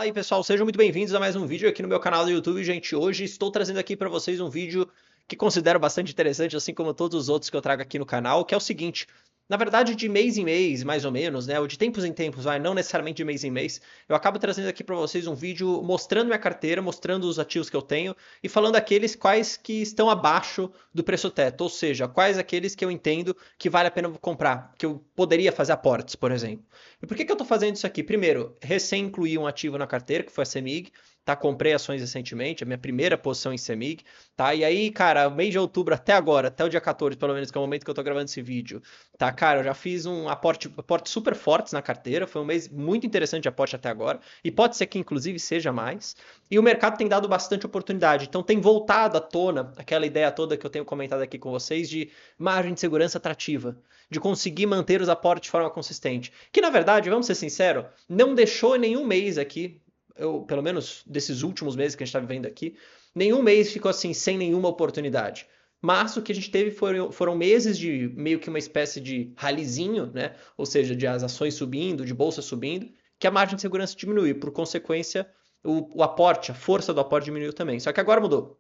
Fala aí pessoal, sejam muito bem-vindos a mais um vídeo aqui no meu canal do YouTube, gente. Hoje estou trazendo aqui para vocês um vídeo que considero bastante interessante, assim como todos os outros que eu trago aqui no canal, que é o seguinte: na verdade, de mês em mês, mais ou menos, né, ou de tempos em tempos, não necessariamente de mês em mês, eu acabo trazendo aqui para vocês um vídeo mostrando minha carteira, mostrando os ativos que eu tenho e falando aqueles quais que estão abaixo do preço teto, ou seja, quais aqueles que eu entendo que vale a pena comprar, que eu poderia fazer aportes, por exemplo. E por que eu estou fazendo isso aqui? Primeiro, recém incluí um ativo na carteira, que foi a CEMIG, tá? Comprei ações recentemente, a minha primeira posição em CEMIG, tá? E aí, cara, mês de outubro até agora, até o dia 14, pelo menos, que é o momento que eu tô gravando esse vídeo, tá? Cara, eu já fiz um aporte super fortes na carteira, foi um mês muito interessante de aporte até agora, e pode ser que inclusive seja mais. E o mercado tem dado bastante oportunidade, então tem voltado à tona aquela ideia toda que eu tenho comentado aqui com vocês de margem de segurança atrativa, de conseguir manter os aportes de forma consistente. Que na verdade, vamos ser sinceros, não deixou nenhum mês aqui, pelo menos desses últimos meses que a gente está vivendo aqui, nenhum mês ficou assim sem nenhuma oportunidade. Mas o que a gente teve foram meses de meio que uma espécie de ralizinho, né? Ou seja, de as ações subindo, de bolsa subindo, que a margem de segurança diminuiu. Por consequência, o aporte, a força do aporte diminuiu também. Só que agora mudou.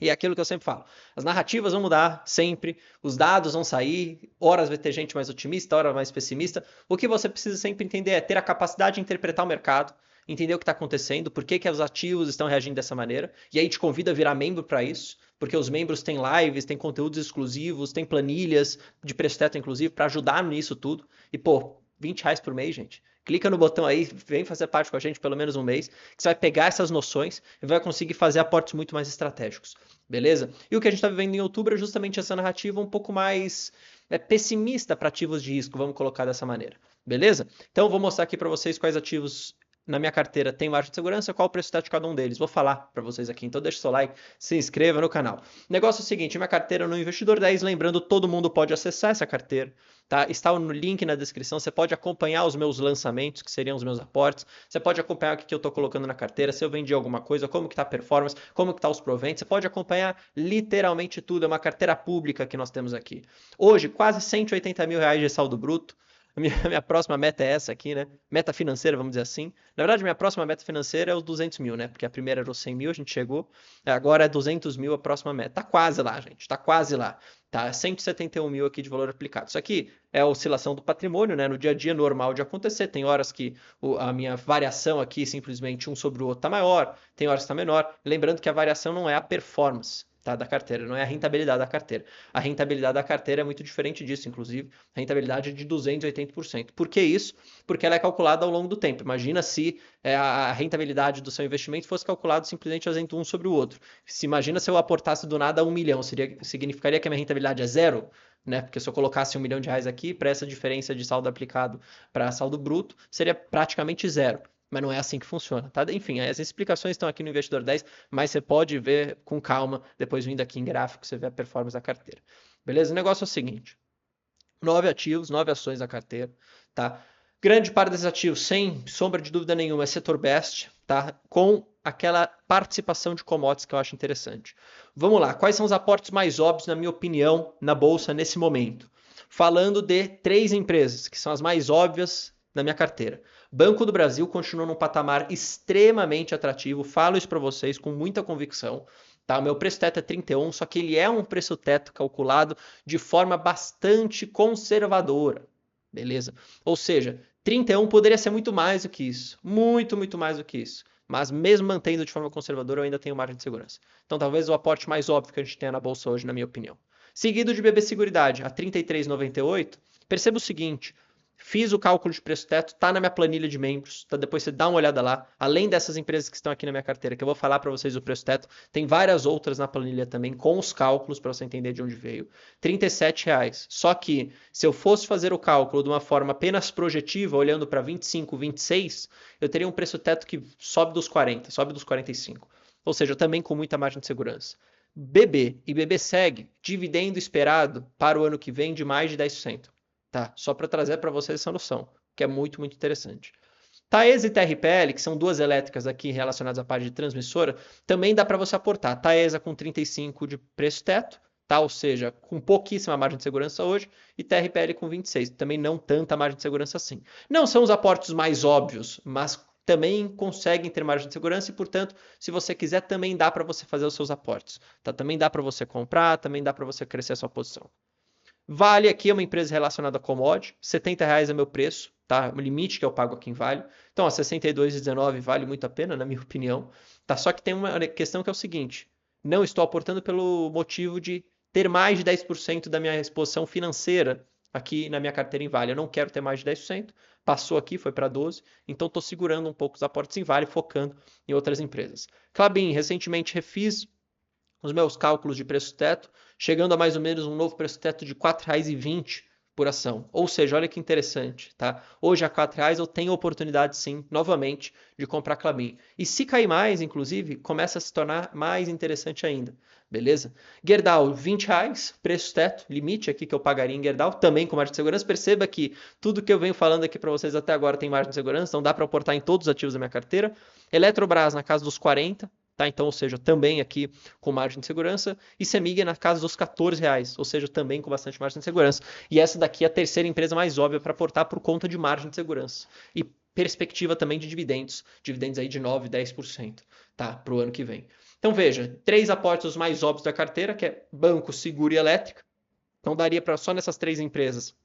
E é aquilo que eu sempre falo. As narrativas vão mudar sempre, os dados vão sair, horas vai ter gente mais otimista, horas mais pessimista. O que você precisa sempre entender é ter a capacidade de interpretar o mercado, entender o que está acontecendo, por que os ativos estão reagindo dessa maneira. E aí te convido a virar membro para isso, porque os membros têm lives, têm conteúdos exclusivos, têm planilhas de preço teto, inclusive, para ajudar nisso tudo. E, pô, R$ 20 por mês, gente. Clica no botão aí, vem fazer parte com a gente pelo menos um mês, que você vai pegar essas noções e vai conseguir fazer aportes muito mais estratégicos. Beleza? E o que a gente está vivendo em outubro é justamente essa narrativa um pouco mais pessimista para ativos de risco, vamos colocar dessa maneira. Beleza? Então eu vou mostrar aqui para vocês quais ativos na minha carteira tem margem de segurança, qual o preço de cada um deles. Vou falar para vocês aqui, então deixa o seu like, se inscreva no canal. O negócio é o seguinte, minha carteira no Investidor 10, lembrando, todo mundo pode acessar essa carteira, tá? Está no link na descrição, você pode acompanhar os meus lançamentos, que seriam os meus aportes, você pode acompanhar o que eu estou colocando na carteira, se eu vendi alguma coisa, como que está a performance, como que está os proventos, você pode acompanhar literalmente tudo, é uma carteira pública que nós temos aqui. Hoje, quase R$ 180 mil de saldo bruto, minha próxima meta é essa aqui, né? Meta financeira, vamos dizer assim. Na verdade, minha próxima meta financeira é os 200 mil, né? Porque a primeira era os 100 mil, a gente chegou. Agora é 200 mil a próxima meta. Tá quase lá, gente. Tá quase lá. Tá 171 mil aqui de valor aplicado. Isso aqui é a oscilação do patrimônio, né? No dia a dia normal de acontecer. Tem horas que a minha variação aqui, simplesmente um sobre o outro, tá maior. Tem horas que tá menor. Lembrando que a variação não é a performance, tá, da carteira, não é a rentabilidade da carteira. A rentabilidade da carteira é muito diferente disso, inclusive. A rentabilidade é de 280%. Por que isso? Porque ela é calculada ao longo do tempo. Imagina se a rentabilidade do seu investimento fosse calculada simplesmente fazendo um sobre o outro. Se imagina se eu aportasse do nada 1 milhão, significaria que a minha rentabilidade é zero? Né? Porque se eu colocasse R$ 1 milhão aqui, para essa diferença de saldo aplicado para saldo bruto, seria praticamente zero. Mas não é assim que funciona, tá? Enfim, as explicações estão aqui no Investidor 10, mas você pode ver com calma, depois vindo aqui em gráfico, você vê a performance da carteira. Beleza? O negócio é o seguinte: 9 ativos, 9 ações na carteira, tá? Grande parte desses ativos, sem sombra de dúvida nenhuma, é setor best, tá? Com aquela participação de commodities que eu acho interessante. Vamos lá, quais são os aportes mais óbvios, na minha opinião, na bolsa nesse momento? Falando de 3 empresas, que são as mais óbvias na minha carteira. Banco do Brasil continua num patamar extremamente atrativo, falo isso para vocês com muita convicção. Tá? O meu preço teto é 31, só que ele é um preço teto calculado de forma bastante conservadora, beleza? Ou seja, 31 poderia ser muito mais do que isso, muito mais do que isso. Mas mesmo mantendo de forma conservadora, eu ainda tenho margem de segurança. Então talvez o aporte mais óbvio que a gente tenha na bolsa hoje, na minha opinião. Seguido de BB Seguridade, a 33,98. Perceba o seguinte, fiz o cálculo de preço teto, tá na minha planilha de membros, tá? Depois você dá uma olhada lá. Além dessas empresas que estão aqui na minha carteira, que eu vou falar para vocês o preço teto, tem várias outras na planilha também, com os cálculos para você entender de onde veio. R$ 37. Só que se eu fosse fazer o cálculo de uma forma apenas projetiva, olhando para 25, 26, eu teria um preço teto que sobe dos 40, sobe dos 45. Ou seja, também com muita margem de segurança. BB e BB segue dividendo esperado para o ano que vem de mais de 10%. Tá? Só para trazer para vocês essa noção, que é muito interessante. Taesa e TRPL, que são duas elétricas aqui relacionadas à parte de transmissora, também dá para você aportar. Taesa com 35 de preço teto, tá? Ou seja, com pouquíssima margem de segurança hoje, e TRPL com 26, também não tanta margem de segurança assim. Não são os aportes mais óbvios, mas também conseguem ter margem de segurança e, portanto, se você quiser, também dá para você fazer os seus aportes. Tá? Também dá para você comprar, também dá para você crescer a sua posição. Vale aqui é uma empresa relacionada a commodity, R$ 70 é meu preço, tá? O limite que eu pago aqui em Vale. Então, a 62,19 vale muito a pena, na minha opinião. Tá? Só que tem uma questão que é o seguinte: não estou aportando pelo motivo de ter mais de 10% da minha exposição financeira aqui na minha carteira em Vale. Eu não quero ter mais de 10%. Passou aqui, foi para 12%. Então, estou segurando um pouco os aportes em Vale, focando em outras empresas. Klabin, recentemente refiz os meus cálculos de preço-teto, chegando a mais ou menos um novo preço-teto de R$ 4,20 por ação. Ou seja, olha que interessante, tá? Hoje a R$ 4,00 eu tenho oportunidade sim, novamente, de comprar Klabin. E se cair mais, inclusive, começa a se tornar mais interessante ainda. Beleza? Gerdau, R$ 20, preço-teto, limite aqui que eu pagaria em Gerdau, também com margem de segurança. Perceba que tudo que eu venho falando aqui para vocês até agora tem margem de segurança, então dá para aportar em todos os ativos da minha carteira. Eletrobras na casa dos 40, tá? Então, ou seja, também aqui com margem de segurança. E Semig na casa dos R$ 14, ou seja, também com bastante margem de segurança. E essa daqui é a terceira empresa mais óbvia para aportar por conta de margem de segurança. E perspectiva também de dividendos aí de 9%, 10%, tá? Para o ano que vem. Então veja, 3 aportes os mais óbvios da carteira, que é banco, seguro e elétrica. Então daria para só nessas 3 empresas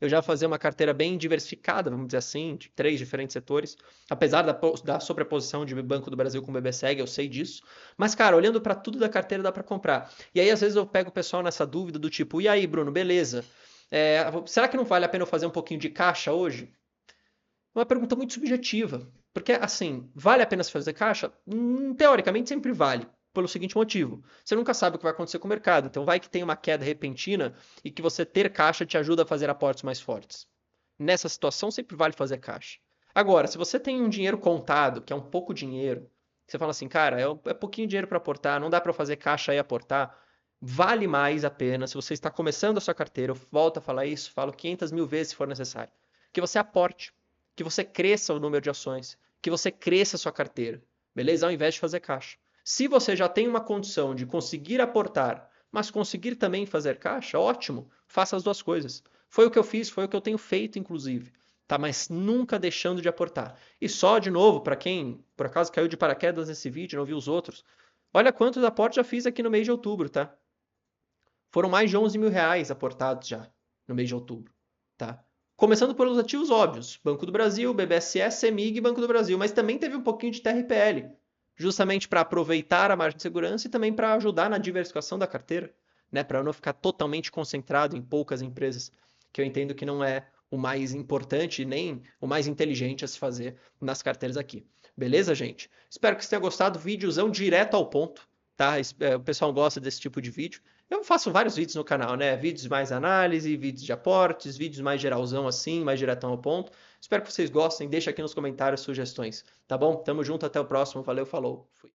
eu já fazer uma carteira bem diversificada, vamos dizer assim, de 3 diferentes setores, apesar da sobreposição de Banco do Brasil com o BBSEG, eu sei disso, mas cara, olhando para tudo da carteira dá para comprar. E aí às vezes eu pego o pessoal nessa dúvida do tipo, e aí Bruno, beleza, será que não vale a pena eu fazer um pouquinho de caixa hoje? É uma pergunta muito subjetiva, porque assim, vale a pena se fazer caixa? Teoricamente sempre vale, pelo seguinte motivo: você nunca sabe o que vai acontecer com o mercado, então vai que tem uma queda repentina e que você ter caixa te ajuda a fazer aportes mais fortes. Nessa situação sempre vale fazer caixa. Agora, se você tem um dinheiro contado, que é um pouco dinheiro, você fala assim, cara, é pouquinho dinheiro para aportar, não dá para fazer caixa e aportar, vale mais a pena, se você está começando a sua carteira, eu volto a falar isso, falo 500 mil vezes se for necessário, que você aporte, que você cresça o número de ações, que você cresça a sua carteira, beleza? Ao invés de fazer caixa. Se você já tem uma condição de conseguir aportar, mas conseguir também fazer caixa, ótimo, faça as duas coisas. Foi o que eu fiz, foi o que eu tenho feito, inclusive. Tá, mas nunca deixando de aportar. E só, de novo, para quem por acaso caiu de paraquedas nesse vídeo, não viu os outros, olha quantos aportes já fiz aqui no mês de outubro, tá? Foram mais de 11 mil reais aportados já no mês de outubro, tá? Começando pelos ativos óbvios, Banco do Brasil, BBSE, Semig e Banco do Brasil, mas também teve um pouquinho de TRPL, justamente para aproveitar a margem de segurança e também para ajudar na diversificação da carteira, né? Para eu não ficar totalmente concentrado em poucas empresas, que eu entendo que não é o mais importante nem o mais inteligente a se fazer nas carteiras aqui. Beleza, gente? Espero que você tenha gostado. Vídeozão direto ao ponto, tá? O pessoal gosta desse tipo de vídeo. Eu faço vários vídeos no canal, né? Vídeos mais análise, vídeos de aportes, vídeos mais geralzão assim, mais diretão ao ponto. Espero que vocês gostem. Deixa aqui nos comentários sugestões, tá bom? Tamo junto, até o próximo. Valeu, falou. Fui.